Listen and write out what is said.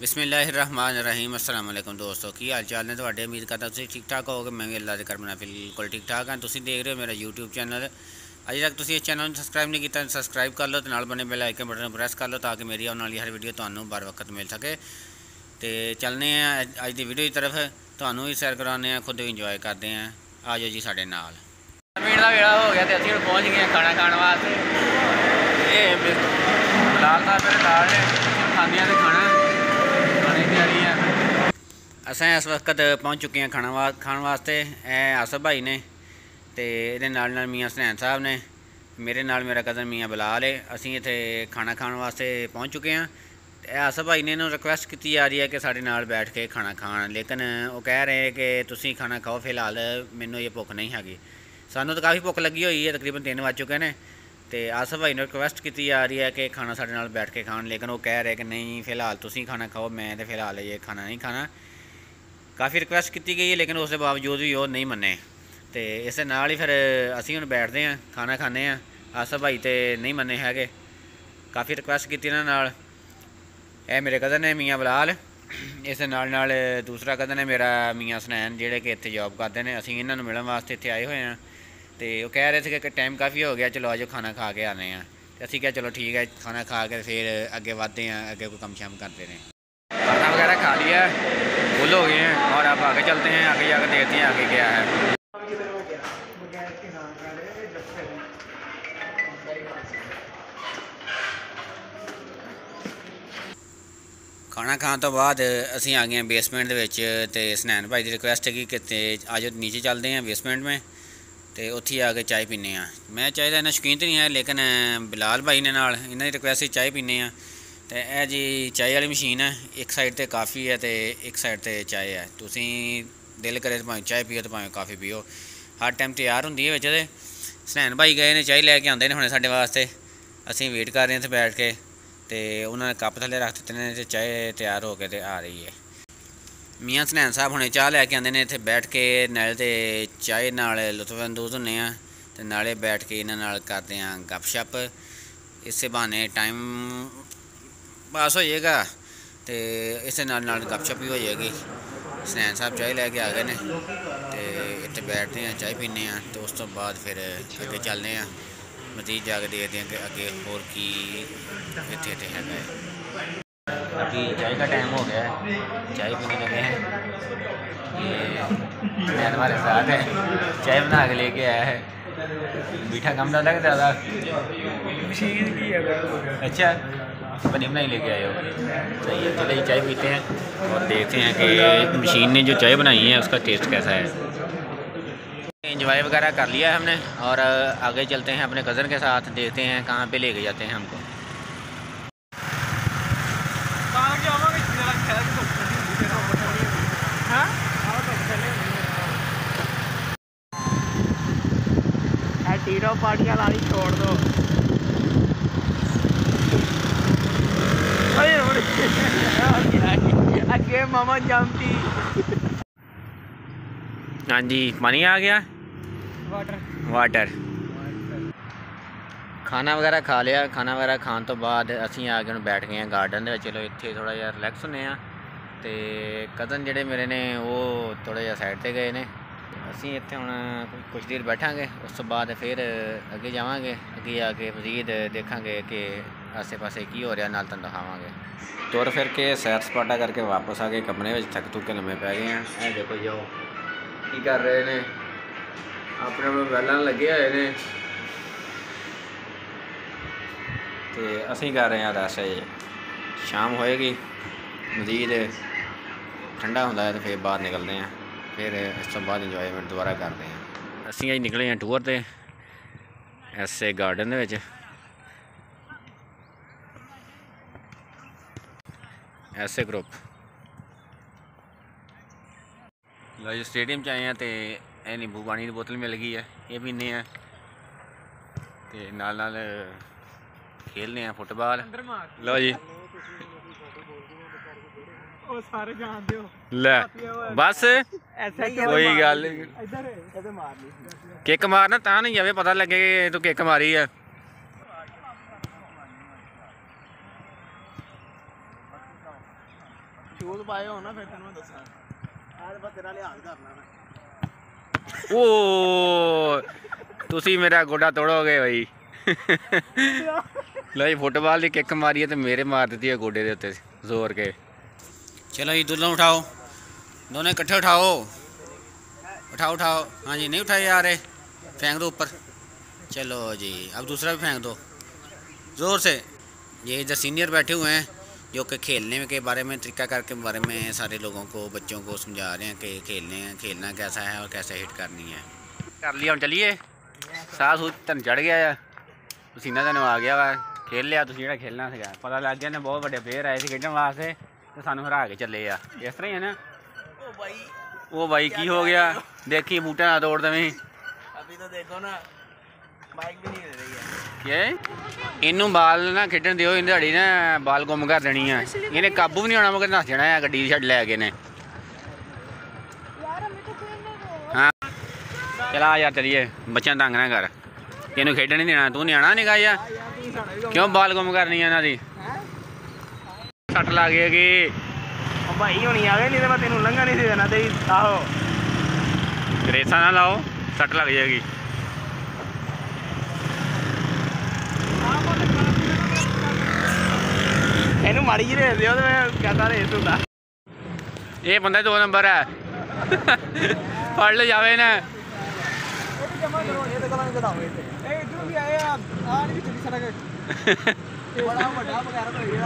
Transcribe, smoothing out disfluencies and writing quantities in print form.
बिस्मिल्लाहिर्रहमानिर्रहीम। अस्सलाम वालेकुम दोस्तों, की हाल चाल ने तुहाडे। उम्मीद करता तुसीं ठीक ठाक होगे। मैं भी अल्लाह दे करम नाल बिल्कुल ठीक ठाक हाँ। तुसीं देख रहे हो मेरा यूट्यूब चैनल। अजे तक तुसीं इस चैनल को सबसक्राइब नहीं किया, सबसक्राइब कर लो, तो नाल बने बेल आइकन बटन प्रेस कर लो ताकि मेरी आने वाली हर वीडियो तुहानूं बर वक्त मिल सके। तो चलने अज की वीडियो की तरफ, तुहानूं भी सैर कराने, खुद भी इंजॉय करते हैं। आ जाओ जी साडे नाल। मीट का वेला हो गया तो असीं हुण पहुँच गए खाना खाने वास्ते। ये बिलाल साहब मेरे नाल ने, खांदे तो खाना खाने की तैयारी है। असें इस वक्त पहुँच चुके हैं खाने वास्ते। आसफ भाई ने तो ये नाल मियाँ सनैन साहब ने, मेरे नाल मेरा कज़न मियाँ बिलाल है। असीं इत्थे खाना खाने वास्ते पहुँच चुके हैं। आसफ भाई ने इन्होंने रिक्वेस्ट की जा रही है कि साढ़े नाल बैठ के खाना खान, लेकिन वो कह रहे हैं कि तुसीं खाना खाओ, फिलहाल मैनूं ये भुख नहीं हैगी। सानूं तो काफ़ी भुख लगी हुई है, तकरीबन 3 बज चुके हैं। तो आसफ भाई ने रिक्वेस्ट की जा रही है कि खाना साढ़े नाल बैठ के खान, लेकिन वो कह रहे कि नहीं फ़िलहाल तुसीं खाना खाओ, मैं तो फ़िलहाल ये खाना नहीं खाना। काफ़ी रिक्वेस्ट की गई है लेकिन उसके बावजूद भी वो नहीं मन्ने। तो इस नाल ही फिर असीं हुण बैठते हैं, खाना खाने हैं। आसफ भाई तो नहीं मन्ने हैगे, काफ़ी रिक्वेस्ट की इन्हां नाल। यह मेरे कज़न है मियाँ बिलाल, इस नाल दूसरा कज़न है मेरा मियाँ सनैन, जिहड़े कि इत्थे जॉब करते हैं। असीं इन्हां नूं मिलण वास्ते इत्थे आए हुए हैं। तो वो कह रहे थे कि टाइम काफ़ी हो गया, चलो आज खाना खा के आने हैं। तो असीं क्या चलो ठीक है, खाना खा के फिर अगे बढ़ते हैं, अगे कोई कम शम करते हैं। खाना वगैरह खा लिया, फुल हो गए हैं और अब आगे चलते हैं। आगे जाकर देखते हैं आगे क्या है। खाना खाने तो बाद असीं आ गए हैं बेसमेंट दे विच। ते सनैन भाई की रिक्वेस्ट है कि आज नीचे चलते हैं बेसमेंट में, तो उत्थे आके चाय पीने। मैं चाय का इन्ना शौकीन तो नहीं है, लेकिन बिलाल भाई ने नाल इन्हां दी रिक्वेस्ट चाय पीने। तो यह जी चाय वाली मशीन है, एक साइड तो काफ़ी है तो एक साइड तो चाय है। तुसीं दिल करे तो भावें चाय पियो तो भावें काफ़ी पियो, हर टाइम तैयार होंदी है विच। ते सनैन भाई गए ने चाय लैके आंदे ने हुणे साडे वास्ते। असीं वेट कर रहे हैं इत्थे बैठ के, तो उन्होंने कप थले रख दिते हैं, तो चाय तैयार होकर तो आ रही है। मियाँ सनैन साहब हुणे चाह लैके आंदे ने इत्थे बैठ के, नाले तो चाय नाल लुत्फअंदोज़ होंदे आ, ते नाले बैठ के इन्हां नाल करदे आं गपशप। इस बहाने टाइम पास हो जाएगा, तो इस नाल गपशप भी हो जाएगी। सनैन साहब चाय लैके आ गए ने, तो इत्थे बैठते हैं चाय पीने। तो उस तो बाद फिर अगे चलते हैं, मज़ीद जाके देखते हैं कि अगे होर की इत्थे इत्थे हैगा है। अभी चाय का टाइम हो गया है, चाय पीने लगे हैं। ये मैं हमारे साथ है, चाय बना के लेके आया है। मीठा कम ज़्यादा कि ज़्यादा मशीन की है। अच्छा, बनी बनाई लेके आए हो, सही है। चलिए चाय पीते हैं और देखते हैं कि मशीन ने जो चाय बनाई है उसका टेस्ट कैसा है। एंजॉय वगैरह कर लिया है हमने और आगे चलते हैं अपने कज़न के साथ, देखते हैं कहाँ पे लेके जाते हैं हमको। टीरो पार्टियाँ लानी छोड़ दो। अगे मामा जमती। हाँ जी, पानी आ गया, वाटर। खाना वगैरह खा लिया, खाना वगैरह खाने तो बाद असीं आ के बैठ गए हैं गार्डन दे। चलो इत्थे थोड़ा जिहा रिलैक्स होने। तो कज़न जिहड़े मेरे ने वो थोड़ा जिहा साइड ते गए ने। असीं इत्थे हुण कुछ देर बैठांगे, उस तो बाद फिर अगे जावांगे। अगे आके मज़ीद देखांगे कि आसे पासे की हो रहा, नाल तुहानूं दिखावांगे। तुर फिर के सैर सपाटा करके वापस आ गए कमरे में, थक थुक के लम्मे पै गए हैं। ये देखो जाओ की कर रहे ने, अपने मोबाइलों लगे हुए ने, तो असीं कर रहे हैं रेस्ट। शाम होएगी, मज़ीद ठंडा होंदा है तो फिर बाहर निकलते हैं, फिर इस तो बाद इंजॉयमेंट दोबारा करते हैं। असीं अज निकले हैं टूर ते ऐसे गार्डन दे विच, ऐसे ग्रुप लो जी स्टेडियम च आए हैं। तो यह नींबू पानी की बोतल मिल गई है, ये पीने हैं। तो नाल नाल खेलने हैं फुटबॉल। लो जी सारे जानते हो, ले बस कोई गल किक मारना तां नहीं जावे, पता लगे कि तू किक मारी है। ਸ਼ੂਜ਼ ਪਾਏ ਹੋ ਨਾ ਫਿਰ ਤੈਨੂੰ ਮੈਂ ਦੱਸਾਂ ਆਹ ਬਸ ਤੇਰਾ ਲਿਹਾਜ਼ ਕਰਨਾ ਮੈਂ ਓ ਤੁਸੀਂ ਮੇਰਾ ਗੋਡਾ ਤੋੜੋਗੇ ਬਈ। ਲੋ ਜੀ फुटबॉल की किक मारी है तो मेरे मार दी है गोडे के उत्ते जोर के। चलो जी दोनों उठाओ, दोनों इकट्ठे उठाओ उठाओ उठाओ। हाँ जी नहीं उठाए जा रहे, फेंक दो ऊपर। चलो जी अब दूसरा भी फेंक दो ज़ोर से। ये इधर सीनियर बैठे हुए हैं जो कि खेलने के बारे में तरीक़ाकार के बारे में सारे लोगों को बच्चों को समझा रहे हैं कि खेलना कैसा है और कैसे हिट करनी है। कर लिया हम चलिए। साह सूह तन चढ़ गया है, पसीना तैनू आ गया वा। खेल लिया तुसीं जिहड़ा खेलना सीगा, पता लग गया ने बहुत बड़े प्लेयर आए थे खेडण वास्ते ते सानू हरा के चले आ। इस तरह ही है ना। ओ भाई की हो गया, देखी बूटा ना तोड़ देवीं। अभी तो देखो ना बाइक भी नहीं ले रही है। क्या इनू बाल ना खेडण दिओ, इन दिहाड़ी ना बाल गुम कर देनी है। इन्हें काबू भी नहीं होना, मगर नस जाना है गड्डी छड्ड लै के ने। हाँ चला यार चलिए, बच्चा तंग ना कर, इनू खेडण नहीं देना। तू न्याणा निका यार, क्यों बाल गुम करनी है इन्हां दी। सट लग गई भाई होनी आ गए, नहीं तो मैं तेनू लंघा नहीं सी देना तेरी। आहो रेसा ना लाओ, सट लग जाएगी। ਇਹਨੂੰ ਮਾੜੀ ਜਿਹੀ ਰੇਸ ਦਿਓ ਤੇ ਮੈਂ ਕਹਤਾ ਰੇਸ ਹੁੰਦਾ। ये बंदा 2 नंबर है। फड़ ले जावे ना। ਜਮਾ ਕਰੋ ਇਹ ਤਾਂ ਕਲਾਂ ਚੜਾਓ ਇੱਥੇ। ਇਹ ਇਧਰੋਂ ਵੀ ਆਏ ਆ ਨਹੀਂ ਚੱਲੀ ਸੜਕ ਬੜਾ ਵੱਡਾ ਵਗੈਰਾ ਤਾਂ ਹੋਇਆ।